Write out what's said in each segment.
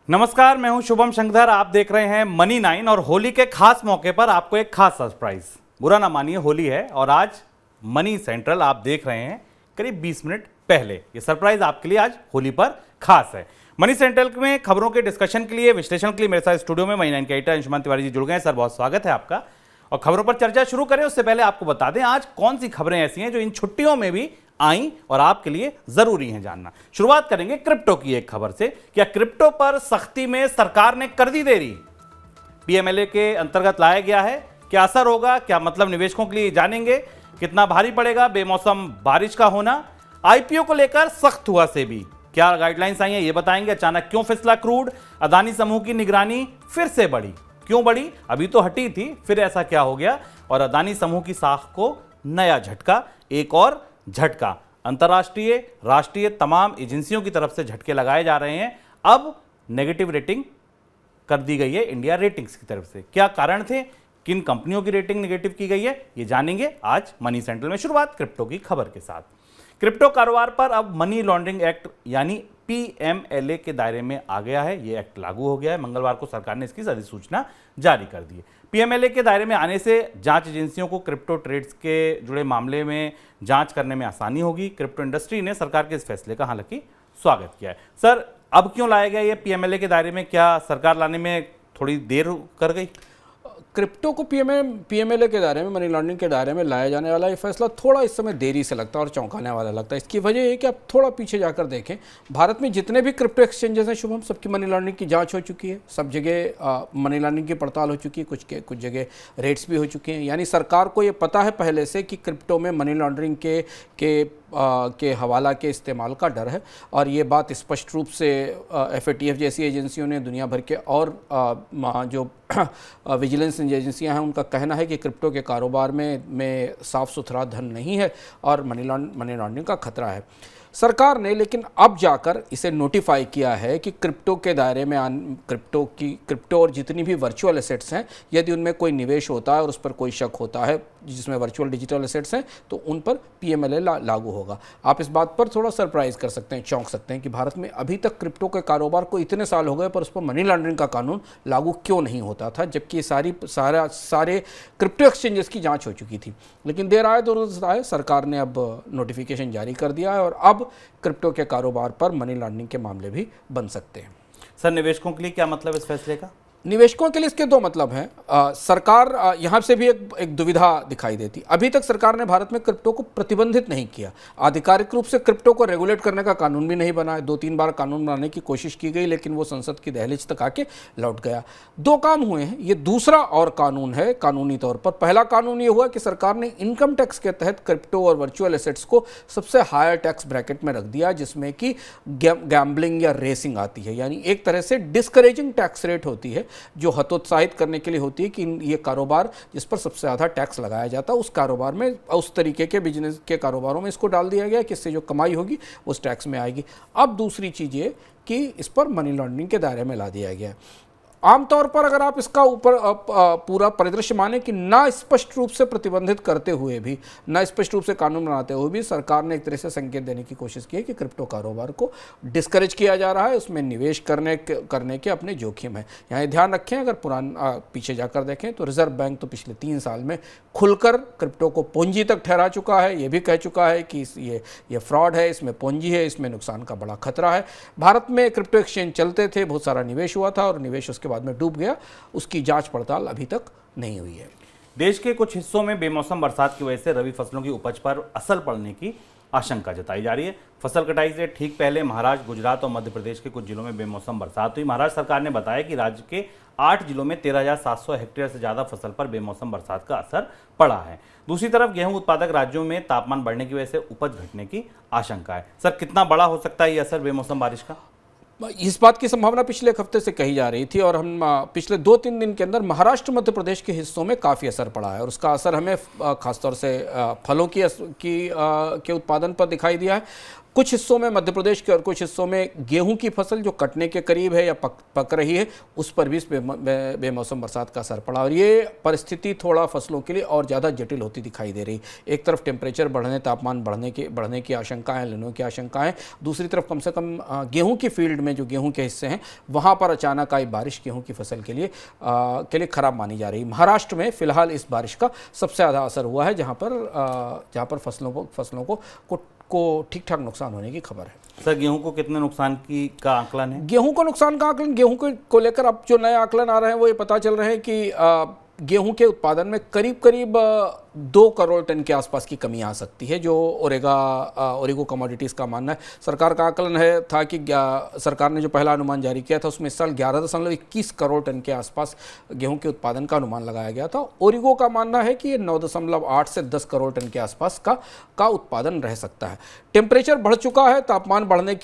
नमस्कार, मैं हूं शुभम शंकर। आप देख रहे हैं मनी 9 और होली के खास मौके पर आपको एक खास सरप्राइज। बुरा ना मानिए, होली है और आज मनी सेंट्रल आप देख रहे हैं करीब 20 मिनट पहले। ये सरप्राइज आपके लिए आज होली पर खास है। मनी सेंट्रल में खबरों के डिस्कशन के लिए, विश्लेषण के लिए मेरे साथ स्टूडियो में मनी 9 के एडिटर अंशुमान तिवारी जी जुड़ गए हैं। सर, बहुत स्वागत है आपका। और खबरों पर चर्चा शुरू करें उससे पहले आपको बता दें आज कौन सी खबरें ऐसी हैं जो इन छुट्टियों में भी आई और आपके लिए जरूरी है जानना। शुरुआत करेंगे क्रिप्टो की एक खबर से। क्या क्रिप्टो पर सख्ती में सरकार ने कर दी देरी? पीएमएलए के अंतर्गत लाया गया है। क्या असर होगा, क्या मतलब निवेशकों के लिए जानेंगे। कितना भारी पड़ेगा बेमौसम बारिश का होना। आईपीओ को लेकर सख्त हुआ सेबी, क्या गाइडलाइंस आई हैं ये बताएंगे। अचानक क्यों फिसला क्रूड। अदानी समूह की निगरानी फिर से बढ़ी, क्यों बढ़ी? अभी तो हटी थी, फिर ऐसा क्या हो गया? और अदानी समूह की साख को नया झटका, एक और झटका। अंतर्राष्ट्रीय, राष्ट्रीय तमाम एजेंसियों की तरफ से झटके लगाए जा रहे हैं। अब नेगेटिव रेटिंग कर दी गई है इंडिया रेटिंग्स की तरफ से। क्या कारण थे, किन कंपनियों की रेटिंग नेगेटिव की गई है, ये जानेंगे आज मनी सेंट्रल में। शुरुआत क्रिप्टो की खबर के साथ। क्रिप्टो कारोबार पर अब मनी लॉन्ड्रिंग एक्ट यानी पीएमएलए के दायरे में आ गया है। ये एक्ट लागू हो गया है। मंगलवार को सरकार ने इसकी अधिसूचना जारी कर दी है। पीएमएलए के दायरे में आने से जांच एजेंसियों को क्रिप्टो ट्रेड्स के जुड़े मामले में जांच करने में आसानी होगी। क्रिप्टो इंडस्ट्री ने सरकार के इस फैसले का हालांकि स्वागत किया है। सर, अब क्यों लाया गया ये पीएमएलए के दायरे में? क्या सरकार लाने में थोड़ी देर कर गई? क्रिप्टो को पीएमएलए के दायरे में, मनी लॉन्ड्रिंग के दायरे में लाया जाने वाला ये फैसला थोड़ा इस समय देरी से लगता है और चौंकाने वाला लगता है। इसकी वजह ये है कि आप थोड़ा पीछे जाकर देखें, भारत में जितने भी क्रिप्टो एक्सचेंजेस हैं शुभम, सबकी मनी लॉन्ड्रिंग की जांच हो चुकी है। सब जगह मनी लॉन्ड्रिंग की पड़ताल हो चुकी है। कुछ जगह रेट्स भी हो चुके हैं। यानी सरकार को ये पता है पहले से कि क्रिप्टो में मनी लॉन्ड्रिंग के हवाला के इस्तेमाल का डर है। और ये बात स्पष्ट रूप से एफएटीएफ जैसी एजेंसियों ने, दुनिया भर के और जो विजिलेंस एजेंसियां हैं उनका कहना है कि क्रिप्टो के कारोबार में साफ सुथरा धन नहीं है और मनी लॉन्ड्रिंग का खतरा है। सरकार ने लेकिन अब जाकर इसे नोटिफाई किया है कि क्रिप्टो के दायरे में क्रिप्टो और जितनी भी वर्चुअल एसेट्स हैं, यदि उनमें कोई निवेश होता है और उस पर कोई शक होता है, जिसमें वर्चुअल डिजिटल एसेट्स हैं, तो उन पर पीएमएलए लागू होगा। आप इस बात पर थोड़ा सरप्राइज कर सकते हैं, चौंक सकते हैं कि भारत में अभी तक क्रिप्टो के कारोबार को इतने साल हो गए पर उस पर मनी लॉन्ड्रिंग का कानून लागू क्यों नहीं होता था, जबकि सारे क्रिप्टो एक्सचेंजेस की जाँच हो चुकी थी। लेकिन देर आए दुरुस्त आए, सरकार ने अब नोटिफिकेशन जारी कर दिया है और अब क्रिप्टो के कारोबार पर मनी लॉन्ड्रिंग के मामले भी बन सकते हैं। सर, निवेशकों के लिए क्या मतलब इस फैसले का? निवेशकों के लिए इसके दो मतलब हैं। सरकार यहाँ से भी एक दुविधा दिखाई देती। अभी तक सरकार ने भारत में क्रिप्टो को प्रतिबंधित नहीं किया, आधिकारिक रूप से क्रिप्टो को रेगुलेट करने का कानून भी नहीं बना। 2-3 बार कानून बनाने की कोशिश की गई लेकिन वो संसद की दहलीज तक आके लौट गया। 2 काम हुए हैं, ये दूसरा और कानून है कानूनी तौर पर। पहला कानून ये हुआ कि सरकार ने इनकम टैक्स के तहत क्रिप्टो और वर्चुअल एसेट्स को सबसे हायर टैक्स ब्रैकेट में रख दिया, जिसमें कि गैम्बलिंग या रेसिंग आती है। यानी एक तरह से डिस्करेजिंग टैक्स रेट होती है जो हतोत्साहित करने के लिए होती है कि ये कारोबार जिस पर सबसे ज़्यादा टैक्स लगाया जाता है उस कारोबार में, उस तरीके के बिजनेस के कारोबारों में इसको डाल दिया गया कि इससे जो कमाई होगी उस टैक्स में आएगी। अब दूसरी चीज़ ये कि इस पर मनी लॉन्ड्रिंग के दायरे में ला दिया गया है। आमतौर पर अगर आप इसका ऊपर पूरा परिदृश्य माने कि ना स्पष्ट रूप से प्रतिबंधित करते हुए भी, ना स्पष्ट रूप से कानून बनाते हुए भी सरकार ने एक तरह से संकेत देने की कोशिश की है कि क्रिप्टो कारोबार को डिस्करेज किया जा रहा है, उसमें निवेश करने के अपने जोखिम है। यहाँ ध्यान रखें, अगर पीछे जाकर देखें तो रिजर्व बैंक तो पिछले 3 साल में खुलकर क्रिप्टो को पूंजी तक ठहरा चुका है। ये भी कह चुका है कि ये फ्रॉड है, इसमें पूंजी है, इसमें नुकसान का बड़ा खतरा है। भारत में क्रिप्टो एक्सचेंज चलते थे, बहुत सारा निवेश हुआ था और निवेश उसके बाद में डूब गया। उसकी जांच पड़ताल अभी तक नहीं हुई है। देश के कुछ हिस्सों में बेमौसम बरसात की वजह से रबी फसलों की उपज पर असर पड़ने की आशंका जताई जा रही है। फसल कटाई से ठीक पहले महाराष्ट्र, गुजरात और मध्य प्रदेश के कुछ जिलों में बेमौसम बरसात हुई। महाराष्ट्र सरकार ने बताया कि राज्य के 8 जिलों में 13,700 हेक्टेयर से ज़्यादा फसल पर बेमौसम बरसात का असर पड़ा है। दूसरी तरफ गेहूं उत्पादक राज्यों में तापमान बढ़ने की वजह से उपज घटने की आशंका है। सर, कितना बड़ा हो सकता है ये असर बेमौसम बारिश का? इस बात की संभावना पिछले एक हफ्ते से कही जा रही थी और हम पिछले 2-3 दिन के अंदर महाराष्ट्र, मध्य प्रदेश के हिस्सों में काफ़ी असर पड़ा है और उसका असर हमें खासतौर से फलों के उत्पादन पर दिखाई दिया है। कुछ हिस्सों में मध्य प्रदेश के और कुछ हिस्सों में गेहूं की फसल जो कटने के करीब है या पक रही है, उस पर भी इस बेमौसम बरसात का असर पड़ा और ये परिस्थिति थोड़ा फसलों के लिए और ज़्यादा जटिल होती दिखाई दे रही। एक तरफ टेम्परेचर बढ़ने, तापमान बढ़ने की आशंकाएँ, लेनो की आशंकाएँ, दूसरी तरफ कम से कम गेहूँ की फील्ड में जो गेहूँ के हिस्से हैं वहाँ पर अचानक आई बारिश गेहूँ की फसल के लिए खराब मानी जा रही। महाराष्ट्र में फिलहाल इस बारिश का सबसे ज़्यादा असर हुआ है, जहाँ पर फसलों को ठीक ठाक नुकसान होने की खबर है। सर, गेहूं को कितने नुकसान का आकलन है? गेहूं को नुकसान का आकलन, गेहूं को लेकर अब जो नए आकलन आ रहे हैं वो ये पता चल रहे हैं कि गेहूं के उत्पादन में करीब 2 करोड़ टन के आसपास की कमी आ सकती है, जो ओरिगो कमोडिटीज़ का मानना है। सरकार का आकलन था कि सरकार ने जो पहला अनुमान जारी किया था उसमें इस साल 11.21 करोड़ टन के आसपास गेहूं के उत्पादन का अनुमान लगाया गया था। ओरिगो का मानना है कि ये 9.8 से 10 करोड़ टन के आसपास का उत्पादन रह सकता है। टेम्परेचर बढ़ चुका है, तापमान बढ़ने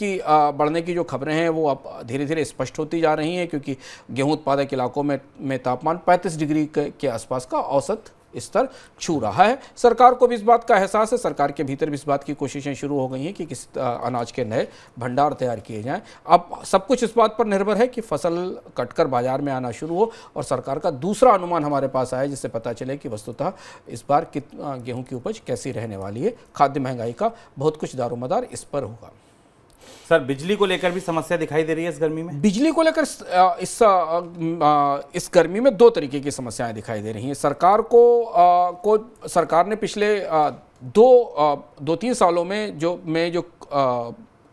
की जो खबरें हैं वो अब धीरे धीरे स्पष्ट होती जा रही हैं, क्योंकि गेहूँ उत्पादक इलाकों में तापमान 35 डिग्री के आसपास का औसत स्तर छू रहा है। सरकार को भी इस बात का एहसास है, सरकार के भीतर भी इस बात की कोशिशें शुरू हो गई हैं कि किस अनाज के नए भंडार तैयार किए जाएं। अब सब कुछ इस बात पर निर्भर है कि फसल कटकर बाजार में आना शुरू हो और सरकार का दूसरा अनुमान हमारे पास आए, जिससे पता चले कि वस्तुतः इस बार गेहूं की उपज कैसी रहने वाली है। खाद्य महंगाई का बहुत कुछ दारोमदार इस पर होगा। सर, बिजली को लेकर भी समस्या दिखाई दे रही है इस गर्मी में? बिजली को लेकर इस गर्मी में 2 तरीके की समस्याएं दिखाई दे रही हैं। सरकार ने पिछले 2-3 सालों में जो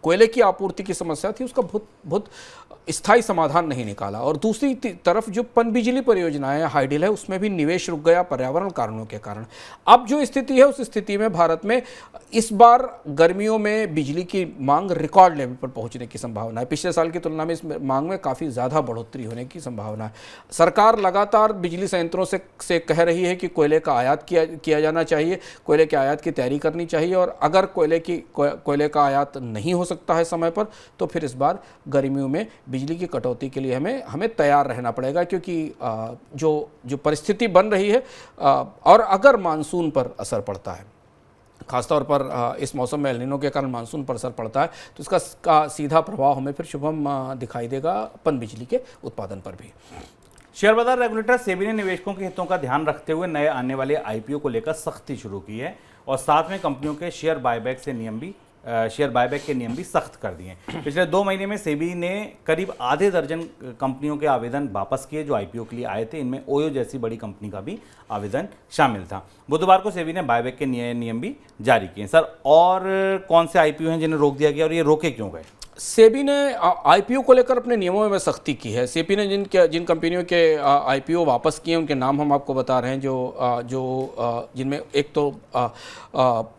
कोयले की आपूर्ति की समस्या थी उसका बहुत स्थायी समाधान नहीं निकाला, और दूसरी तरफ जो पनबिजली परियोजनाएं हाइडल है उसमें भी निवेश रुक गया पर्यावरण कारणों के कारण। अब जो स्थिति है उस स्थिति में भारत में इस बार गर्मियों में बिजली की मांग रिकॉर्ड लेवल पर पहुंचने की संभावना है। पिछले साल की तुलना में इस मांग में काफ़ी ज़्यादा बढ़ोतरी होने की संभावना है। सरकार लगातार बिजली संयंत्रों से कह रही है कि कोयले का आयात किया जाना चाहिए, कोयले के आयात की तैयारी करनी चाहिए, और अगर कोयले का आयात नहीं हो सकता है समय पर तो फिर इस बार गर्मियों में बिजली की कटौती के लिए हमें तैयार रहना पड़ेगा, क्योंकि जो परिस्थिति बन रही है और अगर मानसून पर असर पड़ता है, खासतौर पर इस मौसम में एल नीनो के कारण मानसून पर असर पड़ता है, तो इसका सीधा प्रभाव हमें फिर शुभम दिखाई देगा पनबिजली के उत्पादन पर भी। शेयर बाजार रेगुलेटर सेबी ने निवेशकों के हितों का ध्यान रखते हुए नए आने वाले आईपीओ को लेकर सख्ती शुरू की है और साथ में कंपनियों के शेयर बायबैक के नियम भी सख्त कर दिए। पिछले 2 महीने में सेबी ने करीब आधे दर्जन कंपनियों के आवेदन वापस किए जो आईपीओ के लिए आए थे। इनमें ओयो जैसी बड़ी कंपनी का भी आवेदन शामिल था। बुधवार को सेबी ने बायबैक के नियम भी जारी किए। सर, और कौन से आईपीओ हैं जिन्हें रोक दिया गया और ये रोके क्यों गए? सेबी ने आईपीओ को लेकर अपने नियमों में सख्ती की है। सेबी ने जिन कंपनियों के आईपीओ वापस किए उनके नाम हम आपको बता रहे हैं, जिनमें एक तो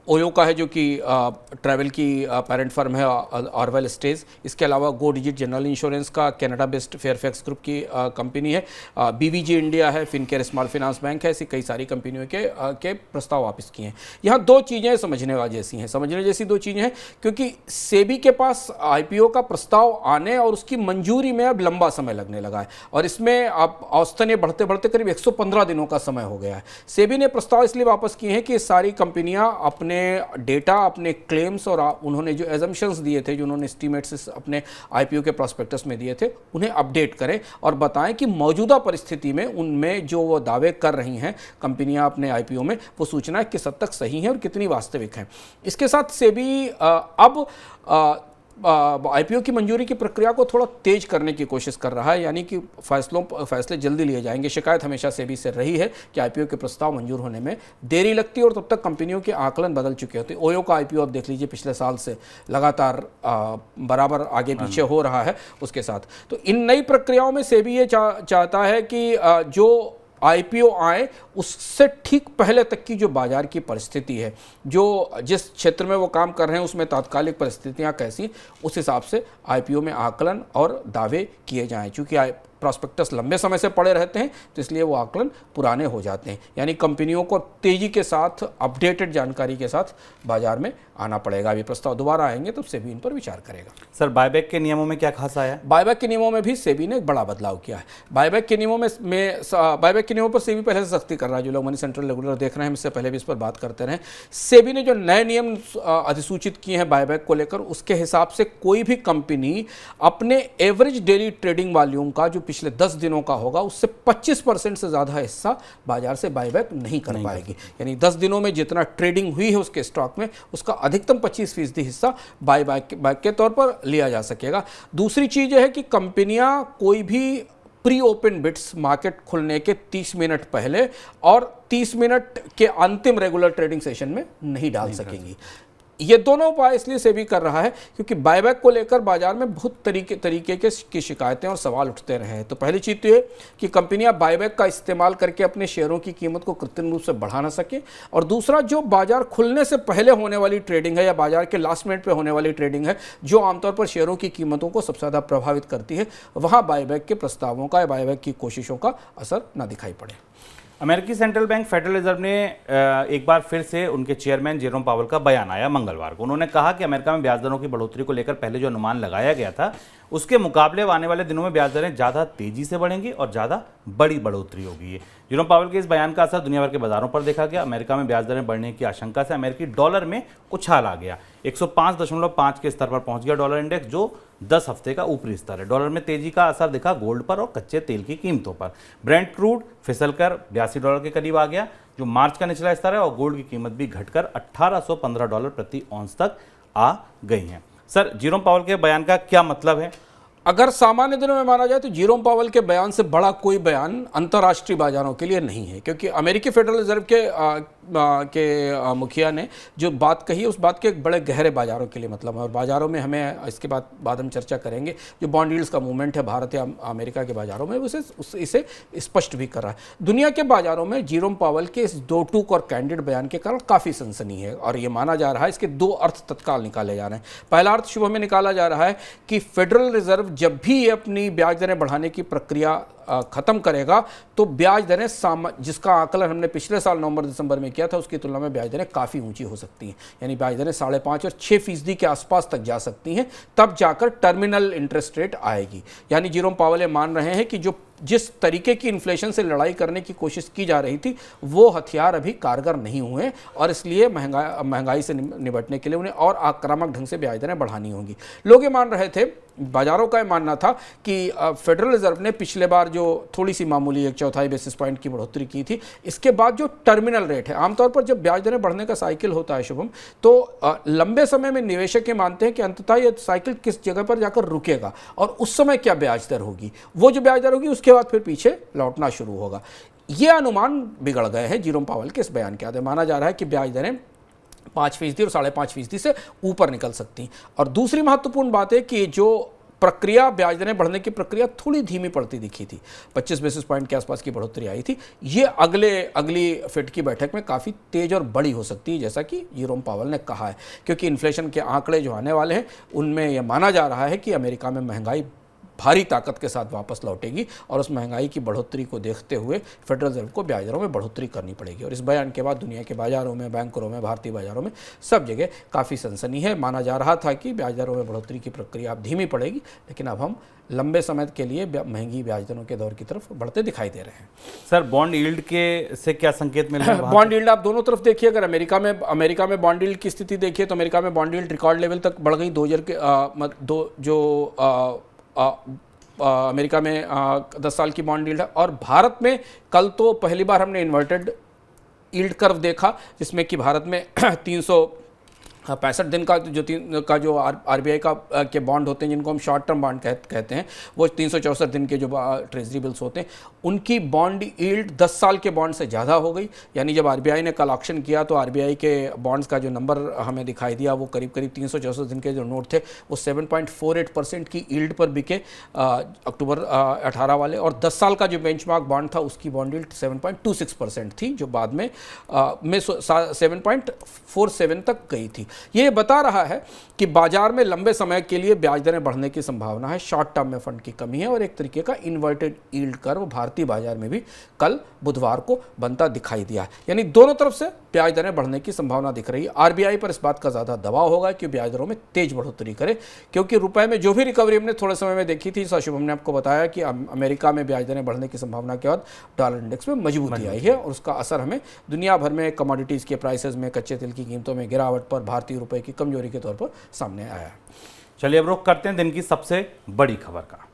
ओयो का है जो कि ट्रैवल की पेरेंट फर्म है ऑरवेल स्टेज। इसके अलावा गो डिजिट जनरल इंश्योरेंस का कनाडा बेस्ड फेयरफैक्स ग्रुप की कंपनी है, बीवीजी इंडिया है, फिनकेयर स्मॉल फाइनेंस बैंक है। ऐसी कई सारी कंपनियों के प्रस्ताव वापस किए हैं। यहाँ 2 चीज़ें समझने जैसी 2 चीज़ें हैं, क्योंकि सेबी के पास आईपीओ का प्रस्ताव आने और उसकी मंजूरी में अब लंबा समय लगने लगा है, और इसमें अब औसतन ये बढ़ते बढ़ते करीब 115 दिनों का समय हो गया है। सेबी ने प्रस्ताव इसलिए वापस किए हैं कि सारी कंपनियां अपने डेटा, अपने क्लेम्स और उन्होंने जो एजम्पशंस दिए थे, जो उन्होंने एस्टीमेट्स अपने आईपीओ के प्रॉस्पेक्टस में दिए थे, उन्हें अपडेट करें और बताएं कि मौजूदा परिस्थिति में उनमें जो वो दावे कर रही हैं कंपनियां अपने आईपीओ में, वो सूचनाएं किस हद तक सही हैं और कितनी वास्तविक हैं। इसके साथ सेबी अब आईपीओ की मंजूरी की प्रक्रिया को थोड़ा तेज करने की कोशिश कर रहा है, यानी कि फैसले जल्दी लिए जाएंगे। शिकायत हमेशा सेबी से रही है कि आईपीओ के प्रस्ताव मंजूर होने में देरी लगती है और तब तक कंपनियों के आकलन बदल चुके होते हैं। ओयो का आईपीओ अब देख लीजिए पिछले साल से लगातार बराबर आगे पीछे हो रहा है उसके साथ। तो इन नई प्रक्रियाओं में सेबी ये चाहता है कि जो आईपीओ आए उससे ठीक पहले तक की जो बाजार की परिस्थिति है, जो जिस क्षेत्र में वो काम कर रहे हैं उसमें तात्कालिक परिस्थितियां कैसी, उस हिसाब से आईपीओ में आकलन और दावे किए जाएं। चूँकि प्रॉस्पेक्टस लंबे समय से पड़े रहते हैं, तो इसलिए वो आकलन पुराने हो जाते हैं। यानी कंपनियों को तेजी के साथ अपडेटेड जानकारी के साथ बाजार में आना पड़ेगा। अभी प्रस्ताव दोबारा आएंगे तो सेबी इन पर विचार करेगा। सर, बायबैक के नियमों में क्या खास आया है? बायबैक के नियमों में भी सेबी ने एक बड़ा बदलाव किया है। बायबैक के नियमों बायबैक के नियमों पर सेबी पहले से सख्ती कर रहा है। जो लोग मनी सेंट्रल रेगुलर देख रहे हैं, इससे पहले भी इस पर बात करते रहे। सेबी ने जो नए नियम अधिसूचित किए हैं बायबैक को लेकर, उसके हिसाब से कोई भी कंपनी अपने एवरेज डेली ट्रेडिंग वॉल्यूम का जो पिछले 10 दिनों का होगा, उससे 25% से ज़्यादा हिस्सा बाजार से बायबैक नहीं कर पाएगी। यानी 10 दिनों में जितना ट्रेडिंग हुई है उसके स्टॉक में, उसका अधिकतम 25% हिस्सा बायबैक के तौर पर लिया जा सकेगा। दूसरी चीज़ यह है कि कंपनियां कोई भी प्री ओपन बिट्स मार्केट खुलने के 30 मिनट पहले और 30 मिनट के अंतिम रेगुलर ट्रेडिंग सेशन में नहीं डाल सकेंगी। ये दोनों उपाय इसलिए सेबी कर रहा है क्योंकि बायबैक को लेकर बाजार में बहुत तरीके की शिकायतें और सवाल उठते रहे हैं। तो पहली चीज़ तो ये कि कंपनियां बायबैक का इस्तेमाल करके अपने शेयरों की कीमत को कृत्रिम रूप से बढ़ा ना सके, और दूसरा जो बाजार खुलने से पहले होने वाली ट्रेडिंग है या बाजार के लास्ट मिनट पे होने वाली ट्रेडिंग है, जो आमतौर पर शेयरों की कीमतों को सबसे ज़्यादा प्रभावित करती है, वहाँ बायबैक के प्रस्तावों का या बायबैक की कोशिशों का असर ना दिखाई पड़े। अमेरिकी सेंट्रल बैंक फेडरल रिजर्व ने एक बार फिर से उनके चेयरमैन जेरोम पावेल का बयान आया मंगलवार को। उन्होंने कहा कि अमेरिका में ब्याज दरों की बढ़ोतरी को लेकर पहले जो अनुमान लगाया गया था, उसके मुकाबले आने वाले दिनों में ब्याज दरें ज़्यादा तेजी से बढ़ेंगी और ज़्यादा बड़ी बढ़ोतरी होगी। जेरोम पावेल के इस बयान का असर दुनिया भर के बाजारों पर देखा गया। अमेरिका में ब्याज दरें बढ़ने की आशंका से अमेरिकी डॉलर में उछाल आ गया। 105.5 के स्तर पर पहुंच गया डॉलर इंडेक्स, जो 10 हफ्ते का ऊपरी स्तर है। डॉलर में तेजी का असर दिखा गोल्ड पर और कच्चे तेल की कीमतों पर। ब्रेंट क्रूड फिसलकर $82 के करीब आ गया, जो मार्च का निचला स्तर है, और गोल्ड की कीमत भी घटकर $1815 प्रति औंस तक आ गई है। सर, जेरोम पावेल के बयान का क्या मतलब है? अगर सामान्य दिनों में माना जाए तो जेरोम पावेल के बयान से बड़ा कोई बयान अंतर्राष्ट्रीय बाजारों के लिए नहीं है, क्योंकि अमेरिकी फेडरल रिजर्व के मुखिया ने जो बात कही है, उस बात के एक बड़े गहरे बाजारों के लिए मतलब है। और बाजारों में हमें इसके बाद हम चर्चा करेंगे, जो बॉन्ड यील्ड्स का मूवमेंट है भारत या अमेरिका के बाजारों में, इसे स्पष्ट भी कर रहा है। दुनिया के बाजारों में जेरोम पावेल के इस दो टूक और कैंडिड बयान के कारण काफ़ी सनसनी है, और ये माना जा रहा है, इसके दो अर्थ तत्काल निकाले जा रहे हैं। पहला अर्थ शुभ में निकाला जा रहा है कि फेडरल रिजर्व जब भी अपनी ब्याज दरें बढ़ाने की प्रक्रिया खत्म करेगा, तो ब्याज दरें जिसका आकलन हमने पिछले साल नवंबर दिसंबर में किया था, उसकी तुलना में ब्याज दरें काफ़ी ऊंची हो सकती हैं। यानी ब्याज दरें 5.5 और 6% के आसपास तक जा सकती हैं, तब जाकर टर्मिनल इंटरेस्ट रेट आएगी। यानी जेरोम पावेल मान रहे हैं कि जिस तरीके की इन्फ्लेशन से लड़ाई करने की कोशिश की जा रही थी, वो हथियार अभी कारगर नहीं हुए, और इसलिए महंगाई से निपटने के लिए उन्हें और आक्रामक ढंग से ब्याज दरें बढ़ानी होंगी। लोग ये मान रहे थे, बाजारों का मानना था कि फेडरल रिजर्व ने पिछले बार जो थोड़ी सी मामूली 1/4 बेसिस पॉइंट की बढ़ोतरी की थी, इसके बाद जो टर्मिनल रेट है, आमतौर पर जब ब्याज दरें बढ़ने का साइकिल होता है शुभम, तो लंबे समय में निवेशक ये मानते हैं कि अंततः ये साइकिल किस जगह पर जाकर रुकेगा और उस समय क्या ब्याज दर होगी। वो जो ब्याज दर होगी उसके बाद फिर पीछे लौटना शुरू होगा। ये अनुमान बिगड़ गए हैं जेरोम पावेल के इस बयान के आधार। माना जा रहा है कि ब्याज दरें 5% और 5.5% से ऊपर निकल सकती हैं। और दूसरी महत्वपूर्ण बात है कि जो प्रक्रिया, ब्याज दरें बढ़ने की प्रक्रिया थोड़ी धीमी पड़ती दिखी थी, 25 बेसिस पॉइंट के आसपास की बढ़ोतरी आई थी, ये अगली फेड की बैठक में काफ़ी तेज और बड़ी हो सकती है, जैसा कि जेरोम पावेल ने कहा है। क्योंकि इन्फ्लेशन के आंकड़े जो आने वाले हैं, उनमें यह माना जा रहा है कि अमेरिका में महंगाई भारी ताकत के साथ वापस लौटेगी, और उस महंगाई की बढ़ोतरी को देखते हुए फेडरल रिजर्व को ब्याज दरों में बढ़ोतरी करनी पड़ेगी। और इस बयान के बाद दुनिया के बाजारों में, बैंकों में, भारतीय बाजारों में सब जगह काफ़ी सनसनी है। माना जा रहा था कि ब्याज दरों में बढ़ोतरी की प्रक्रिया अब धीमी पड़ेगी, लेकिन अब हम लंबे समय के लिए महंगी ब्याज दरों के दौर की तरफ बढ़ते दिखाई दे रहे हैं। सर, बॉन्ड यील्ड के से क्या संकेत मिल रहे हैं? बॉन्ड यील्ड आप दोनों तरफ देखिए। अगर अमेरिका में बॉन्ड यील्ड की स्थिति देखिए, तो अमेरिका में बॉन्ड यील्ड रिकॉर्ड लेवल तक बढ़ गई। 2000 के अमेरिका में 10 साल की बॉन्ड यील्ड है। और भारत में कल तो पहली बार हमने इन्वर्टेड यील्ड कर्व देखा, जिसमें कि भारत में 365 दिन का जो आरबीआई के बॉन्ड होते हैं, जिनको हम शॉर्ट टर्म बॉन्ड कहते हैं, वो 364 दिन के जो ट्रेजरी बिल्स होते हैं, उनकी बॉन्ड यील्ड 10 साल के बॉन्ड से ज़्यादा हो गई। यानी जब आरबीआई ने कल ऑक्शन किया, तो आरबीआई के बॉन्ड्स का जो नंबर हमें दिखाई दिया, वो करीब 364 दिन के जो नोट थे, वो 7.48% की यील्ड पर बिके अक्टूबर 18 वाले। और 10 साल का जो बेंचमार्क बॉन्ड था, उसकी बॉन्ड यील्ड 7.26% थी, जो बाद में 7.47 तक गई थी। ये बता रहा है कि बाजार में लंबे समय के लिए ब्याज दरें बढ़ने की संभावना है, शॉर्ट टर्म में फंड की कमी है और एक तरीके का इन्वर्टेड यील्ड कर्व भारतीय बाजार में भी कल बुधवार को बनता दिखाई दिया है। यानी दोनों तरफ से ब्याज दरें बढ़ने की संभावना दिख रही है। आरबीआई पर इस बात का ज़्यादा दबाव होगा कि ब्याज दरों में तेज बढ़ोतरी करे, क्योंकि रुपए में जो भी रिकवरी हमने थोड़े समय में देखी थी, शुभम ने आपको बताया कि अमेरिका में ब्याज दरें बढ़ने की संभावना के बाद डॉलर इंडेक्स में मजबूती आई है और उसका असर हमें दुनिया भर में कमोडिटीज़ के प्राइसेस में, कच्चे तेल की कीमतों में गिरावट पर, भारतीय रुपए की कमजोरी के तौर पर सामने आया है। चलिए अब रुख करते हैं दिन की सबसे बड़ी खबर का।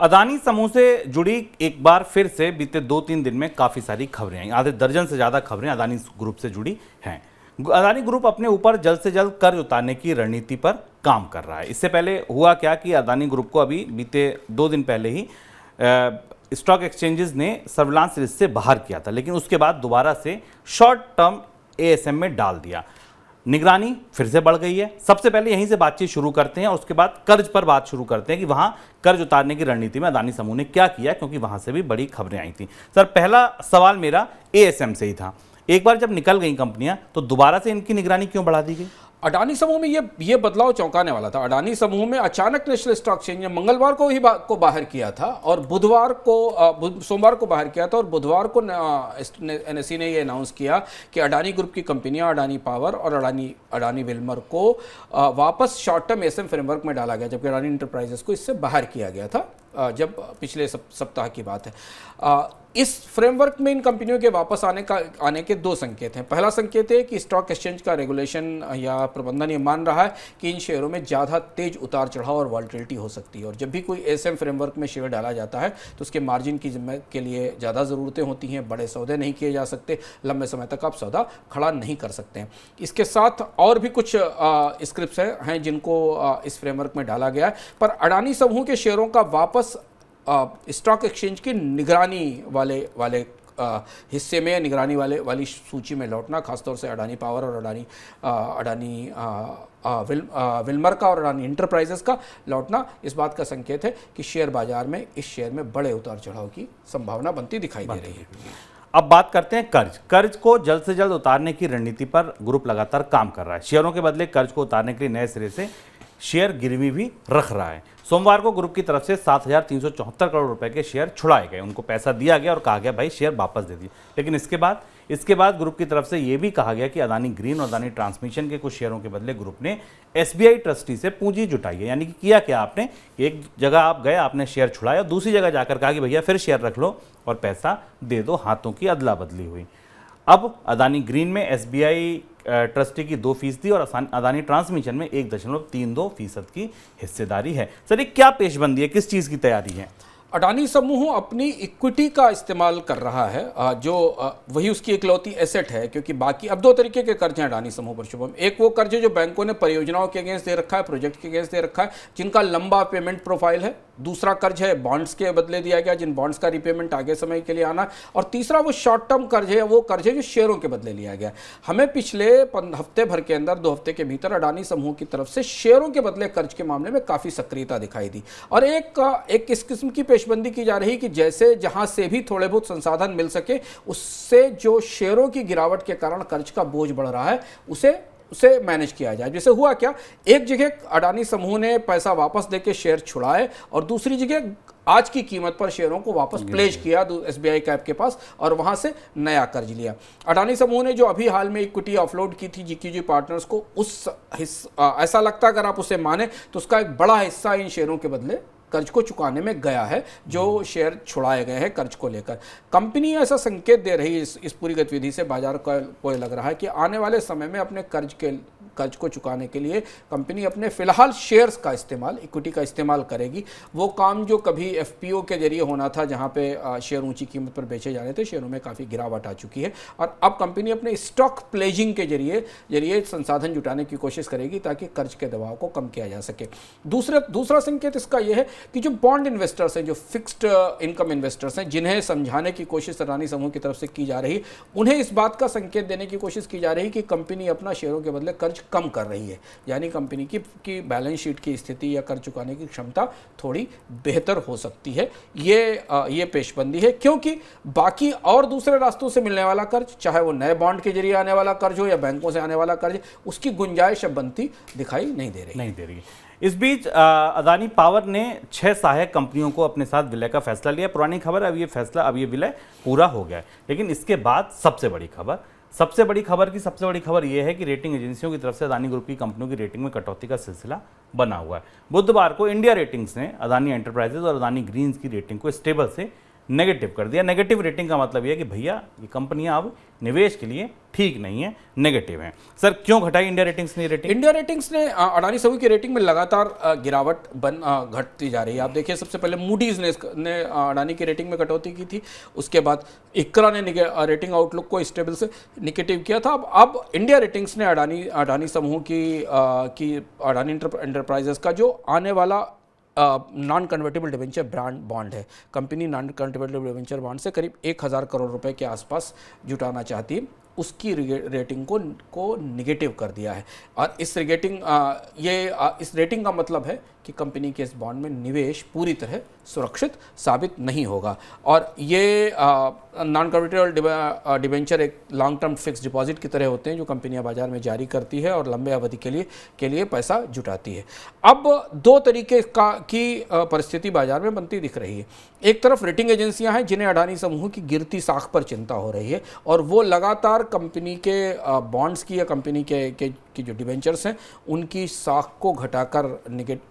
अदानी समूह से जुड़ी एक बार फिर से बीते 2-3 दिन में काफी सारी खबरें आई। आधे दर्जन से ज्यादा खबरें अदानी ग्रुप से जुड़ी हैं। अदानी ग्रुप अपने ऊपर जल्द से जल्द कर्ज उतारने की रणनीति पर काम कर रहा है। इससे पहले हुआ क्या कि अदानी ग्रुप को अभी बीते 2 दिन पहले ही स्टॉक एक्सचेंजेस ने सर्विलांस लिस्ट से बाहर किया था, लेकिन उसके बाद दोबारा से शॉर्ट टर्म एएसएम में डाल दिया। निगरानी फिर से बढ़ गई है। सबसे पहले यहीं से बातचीत शुरू करते हैं और उसके बाद कर्ज पर बात शुरू करते हैं कि वहां कर्ज उतारने की रणनीति में अदानी समूह ने क्या किया, क्योंकि वहां से भी बड़ी खबरें आई थी। सर, पहला सवाल मेरा एएसएम से ही था। एक बार जब निकल गई कंपनियां तो दोबारा से इनकी निगरानी क्यों बढ़ा दी गई? अडानी समूह में ये बदलाव चौंकाने वाला था। अडानी समूह में अचानक नेशनल स्टॉक एक्सचेंज ने मंगलवार को ही को बाहर किया था और सोमवार को बाहर किया था और बुधवार को एनएसई ने ये अनाउंस किया कि अडानी ग्रुप की कंपनियां अडानी पावर और अडानी विल्मर को वापस शॉर्ट टर्म एएसएम फ्रेमवर्क में डाला गया, जबकि अडानी इंटरप्राइजेस को इससे बाहर किया गया था। जब पिछले सप्ताह की बात है। इस फ्रेमवर्क में इन कंपनियों के वापस आने के 2 संकेत हैं। पहला संकेत है कि स्टॉक एक्सचेंज का रेगुलेशन या प्रबंधन ये मान रहा है कि इन शेयरों में ज़्यादा तेज उतार चढ़ाव और वॉलेटिलिटी हो सकती है और जब भी कोई एएसएम फ्रेमवर्क में शेयर डाला जाता है तो उसके मार्जिन की के लिए ज़्यादा ज़रूरतें होती हैं, बड़े सौदे नहीं किए जा सकते, लंबे समय तक आप सौदा खड़ा नहीं कर सकते हैं। इसके साथ और भी कुछ स्क्रिप्ट्स हैं जिनको इस फ्रेमवर्क में डाला गया है, पर अडानी समूह के शेयरों का वापस स्टॉक एक्सचेंज की निगरानी वाले हिस्से में, निगरानी वाली सूची में लौटना, खासतौर से अडानी पावर और अडानी विल्मर का और अडानी इंटरप्राइजेस का लौटना इस बात का संकेत है कि शेयर बाजार में इस शेयर में बड़े उतार चढ़ाव की संभावना बनती दिखाई दे रही है। अब बात करते हैं कर्ज को जल्द से जल्द उतारने की रणनीति पर ग्रुप लगातार काम कर रहा है। शेयरों के बदले कर्ज को उतारने के लिए नए सिरे से शेयर गिरवी भी रख रहा है। सोमवार को ग्रुप की तरफ से 7,374 करोड़ रुपए के शेयर छुड़ाए गए, उनको पैसा दिया गया और कहा गया भाई शेयर वापस दे दिए। लेकिन इसके बाद ग्रुप की तरफ से यह भी कहा गया कि अदानी ग्रीन और अदानी ट्रांसमिशन के कुछ शेयरों के बदले ग्रुप ने एसबीआई ट्रस्टी से पूंजी जुटाई है। यानी कि किया क्या आपने, एक जगह आप गए, आपने शेयर छुड़ाया, दूसरी जगह जाकर कहा कि भैया फिर शेयर रख लो और पैसा दे दो, हाथों की अदला बदली हुई। अब अदानी ग्रीन में एसबीआई ट्रस्टी की 2% और अदानी ट्रांसमिशन में 1.32% की हिस्सेदारी है। सर, ये क्या पेशबंदी है, किस चीज़ की तैयारी है? अडानी समूह अपनी इक्विटी का इस्तेमाल कर रहा है, जो वही उसकी इकलौती एसेट है, क्योंकि बाकी अब 2 तरीके के कर्ज हैं अडानी समूह पर शुभम। एक वो कर्ज है जो बैंकों ने परियोजनाओं के अगेंस्ट दे रखा है, प्रोजेक्ट के अगेंस्ट दे रखा है, जिनका लंबा पेमेंट प्रोफाइल है। दूसरा कर्ज है बॉन्ड्स के बदले दिया गया, जिन बॉन्ड्स का रिपेमेंट आगे समय के लिए आना है। और तीसरा वो शॉर्ट टर्म कर्ज है, वो कर्ज है जो शेयरों के बदले लिया गया। हमें पिछले हफ्ते भर के अंदर, 2 हफ्ते के भीतर अडानी समूह की तरफ से शेयरों के बदले कर्ज के मामले में काफ़ी सक्रियता दिखाई दी और एक इस किस्म की पेशबंदी की जा रही कि जैसे जहां से भी थोड़े बहुत संसाधन मिल सके, उससे जो शेयरों की गिरावट के कारण कर्ज का बोझ बढ़ रहा है उसे मैनेज किया जाए। जैसे हुआ क्या, एक जगह अडानी समूह ने पैसा वापस देके शेयर छुड़ाए और दूसरी जगह आज की कीमत पर शेयरों को वापस प्लेज किया एसबीआई कैप के पास और वहां से नया कर्ज लिया। अडानी समूह ने जो अभी हाल में इक्विटी ऑफलोड की थी जीक्यूजी पार्टनर्स को, ऐसा लगता है अगर आप उसे माने तो उसका एक बड़ा हिस्सा इन शेयरों के बदले कर्ज को चुकाने में गया है, जो शेयर छुड़ाए गए हैं कर्ज को लेकर। कंपनी ऐसा संकेत दे रही है इस पूरी गतिविधि से, बाजार को लग रहा है कि आने वाले समय में अपने कर्ज को चुकाने के लिए कंपनी अपने फिलहाल शेयर्स का इस्तेमाल, इक्विटी का इस्तेमाल करेगी। वो काम जो कभी एफपीओ के जरिए होना था, जहां पे शेयर ऊंची कीमत पर बेचे जाने थे, शेयरों में काफ़ी गिरावट आ चुकी है और अब कंपनी अपने स्टॉक प्लेजिंग के जरिए संसाधन जुटाने की कोशिश करेगी ताकि कर्ज के दबाव को कम किया जा सके। दूसरा संकेत इसका यह है कि जो बॉन्ड इन्वेस्टर्स हैं, जो फिक्स्ड इनकम इन्वेस्टर्स हैं, जिन्हें समझाने की कोशिश अडानी समूह की तरफ से की जा रही, उन्हें इस बात का संकेत देने की कोशिश की जा रही कि कंपनी अपना शेयरों के बदले कर्ज कर्ज कम कर रही है, यानी कंपनी की बैलेंस शीट की स्थिति या कर्ज चुकाने की क्षमता थोड़ी बेहतर हो सकती है। ये पेशबंदी है, क्योंकि बाकी और दूसरे रास्तों से मिलने वाला कर्ज, चाहे वो नए बॉन्ड के जरिए आने वाला कर्ज हो या बैंकों से आने वाला कर्ज, उसकी गुंजाइश अब बनती दिखाई नहीं दे रही। इस बीच अदानी पावर ने 6 सहायक कंपनियों को अपने साथ विलय का फैसला लिया। पुरानी खबर, अब ये विलय पूरा हो गया है। लेकिन इसके बाद सबसे बड़ी खबर यह है कि रेटिंग एजेंसियों की तरफ से अदानी ग्रुप की कंपनियों की रेटिंग में कटौती का सिलसिला बना हुआ है। बुधवार को इंडिया रेटिंग्स ने अदानी एंटरप्राइजेज और अदानी ग्रीन्स की रेटिंग को स्टेबल से नेगेटिव कर दिया। नेगेटिव रेटिंग का मतलब यह है कि भैया ये कंपनियां अब निवेश के लिए ठीक नहीं है, नेगेटिव हैं। सर, क्यों घटाई इंडिया रेटिंग्स ने रेटिंग? इंडिया रेटिंग्स ने अडानी समूह की रेटिंग में लगातार गिरावट घटती जा रही है। आप देखिए, सबसे पहले मूडीज ने अडानी की रेटिंग में कटौती की थी, उसके बाद इक्रा ने रेटिंग आउटलुक को स्टेबल से निगेटिव किया था। अब इंडिया रेटिंग्स ने अडानी समूह की अडानी एंटरप्राइजेस का जो आने वाला non convertible debenture brand bond है, company non convertible debenture bond से करीब 1000 करोड़ रुपए के आसपास जुटाना चाहती है, उसकी रेटिंग को निगेटिव कर दिया है। और इस रेटिंग का मतलब है कि कंपनी के इस बॉन्ड में निवेश पूरी तरह सुरक्षित साबित नहीं होगा। और ये नॉन कन्वर्टेबल डिवेंचर एक लॉन्ग टर्म फिक्स डिपॉजिट की तरह होते हैं, जो कंपनियां बाजार में जारी करती है और लंबे अवधि के लिए पैसा जुटाती है। अब दो तरीके की परिस्थिति बाजार में बनती दिख रही है। एक तरफ रेटिंग एजेंसियां हैं जिन्हें अडानी समूह की गिरती साख पर चिंता हो रही है, और वो लगातार कंपनी के बॉन्ड्स की या कंपनी के जो डिवेंचर्स हैं उनकी साख को घटाकर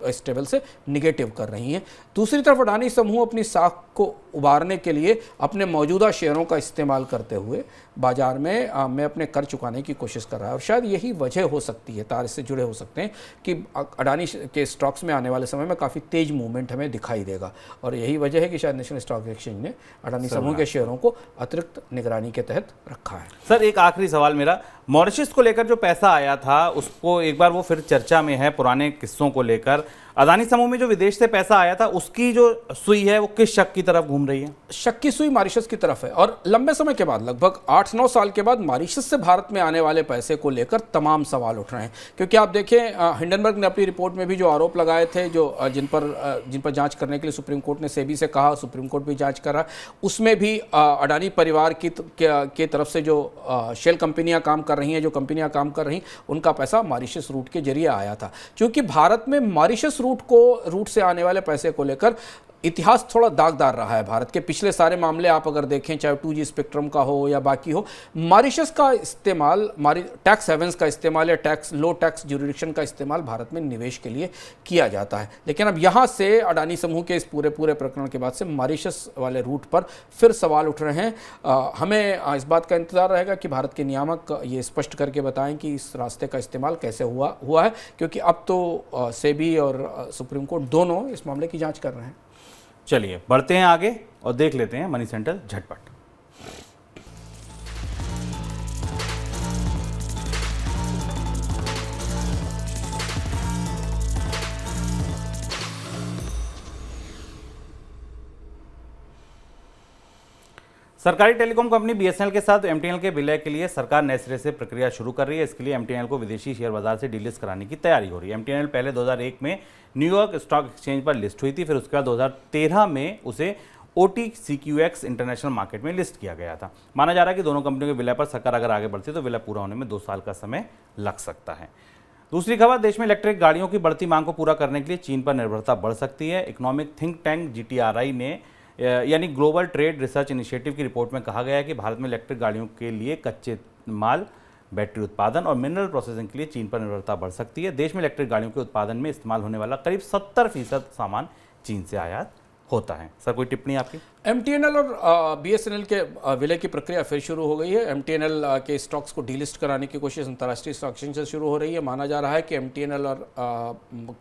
स्टेबल से निगेटिव कर रही हैं। दूसरी तरफ अडानी समूह अपनी साख को उबारने के लिए अपने मौजूदा शेयरों का इस्तेमाल करते हुए बाजार में अपने कर चुकाने की कोशिश कर रहा है। और शायद यही वजह हो सकती है, तार इससे जुड़े हो सकते हैं कि अडानी के स्टॉक्स में आने वाले समय में काफ़ी तेज मूवमेंट हमें दिखाई देगा। और यही वजह है कि शायद नेशनल स्टॉक एक्सचेंज ने अडानी समूह के शेयरों को अतिरिक्त निगरानी के तहत रखा है। सर, एक आखिरी सवाल मेरा, मॉरिशस को लेकर जो पैसा आया था उसको एक बार वो फिर चर्चा में है, पुराने किस्सों को लेकर अदानी समूह में जो विदेश से पैसा आया था उसकी जो सुई है वो किस शक की तरफ घूम रही है? शक की सुई मॉरिशस की तरफ है, और लंबे समय के बाद, लगभग 8-9 साल के बाद मॉरिशस से भारत में आने वाले पैसे को लेकर तमाम सवाल उठ रहे हैं। क्योंकि आप देखें, हिंडनबर्ग ने अपनी रिपोर्ट में भी जो आरोप लगाए थे, जिन पर जांच करने के लिए सुप्रीम कोर्ट ने सेबी से कहा, सुप्रीम कोर्ट भी जांच करा, उसमें भी अडानी परिवार की तरफ से जो शेल कंपनियां काम कर रही हैं, जो कंपनियां काम कर रही, उनका पैसा मॉरिशस रूट के जरिए आया था। क्योंकि भारत में मॉरिशस रूट से आने वाले पैसे को लेकर इतिहास थोड़ा दागदार रहा है। भारत के पिछले सारे मामले आप अगर देखें, चाहे 2G स्पेक्ट्रम का हो या बाकी हो, मॉरिशस का इस्तेमाल, टैक्स हेवंस का इस्तेमाल या लो टैक्स ज्यूरिडिक्शन का इस्तेमाल भारत में निवेश के लिए किया जाता है। लेकिन अब यहाँ से अडानी समूह के इस पूरे प्रकरण के बाद से मॉरिशस वाले रूट पर फिर सवाल उठ रहे हैं। हमें इस बात का इंतजार रहेगा कि भारत के नियामक ये स्पष्ट करके बताएं कि इस रास्ते का इस्तेमाल कैसे हुआ है, क्योंकि अब तो सेबी और सुप्रीम कोर्ट दोनों इस मामले की जाँच कर रहे हैं। चलिए बढ़ते हैं आगे और देख लेते हैं मनी सेंटर झटपट। सरकारी टेलीकॉम कंपनी बीएसएनएल के साथ एमटीएनएल के विलय के लिए सरकार नए सिरे से प्रक्रिया शुरू कर रही है। इसके लिए एमटीएनएल को विदेशी शेयर बाजार से डीलिस्ट कराने की तैयारी हो रही है। एमटीएनएल पहले 2001 में न्यूयॉर्क स्टॉक एक्सचेंज पर लिस्ट हुई थी, फिर उसके बाद 2013 में उसे OTCQX इंटरनेशनल मार्केट में लिस्ट किया गया था। माना जा रहा है कि दोनों कंपनियों के विलय पर सरकार अगर आगे बढ़ती है तो विलय पूरा होने में 2 साल का समय लग सकता है। दूसरी खबर, देश में इलेक्ट्रिक गाड़ियों की बढ़ती मांग को पूरा करने के लिए चीन पर निर्भरता बढ़ सकती है। इकोनॉमिक थिंक टैंक GTRI ने यानी ग्लोबल ट्रेड रिसर्च इनिशिएटिव की रिपोर्ट में कहा गया है कि भारत में इलेक्ट्रिक गाड़ियों के लिए कच्चे माल, बैटरी उत्पादन और मिनरल प्रोसेसिंग के लिए चीन पर निर्भरता बढ़ सकती है। देश में इलेक्ट्रिक गाड़ियों के उत्पादन में इस्तेमाल होने वाला करीब 70% सामान चीन से आयात होता है। सर, कोई टिप्पणी आपकी? एमटीएनएल और बीएसएनएल के विलय की प्रक्रिया फिर शुरू हो गई है। एमटीएनएल के स्टॉक्स को डीलिस्ट कराने की कोशिश अंतर्राष्ट्रीय स्टॉक एक्सचेंज से शुरू हो रही है। माना जा रहा है कि एमटीएनएल और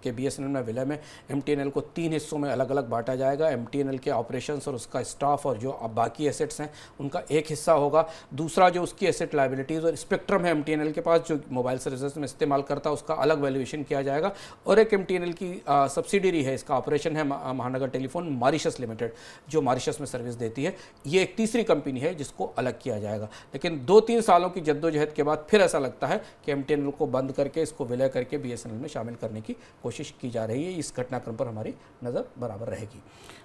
के बीएसएनएल में विलय में एमटीएनएल को 3 हिस्सों में अलग अलग बांटा जाएगा। एमटीएनएल के ऑपरेशंस और उसका स्टाफ और जो बाकी एसेट्स हैं उनका एक हिस्सा होगा। दूसरा जो उसकी एसेट लायबिलिटीज़ और स्पेक्ट्रम है एमटीएनएल के पास, जो मोबाइल सर्विसेज में इस्तेमाल करता है, उसका अलग वैल्यूएशन किया जाएगा। और एक एमटीएनएल की सब्सिडरी है, इसका ऑपरेशन है महानगर टेलीफोन मॉरिशस लिमिटेड जो मॉरिशस में सर्विस देती है, ये एक तीसरी कंपनी है जिसको अलग किया जाएगा। लेकिन 2-3 सालों की जद्दोजहद के बाद फिर ऐसा लगता है कि MTNL को बंद करके इसको विलय करके BSNL में शामिल करने की कोशिश की जा रही है। इस घटनाक्रम पर हमारी नज़र बराबर रहेगी।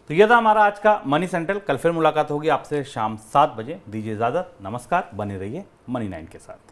तो यह था हमारा आज का मनी सेंट्रल। कल फिर मुलाकात होगी आपसे शाम 7 बजे। दीजिए इजाजत, नमस्कार। बने रहिए मनी 9 के साथ।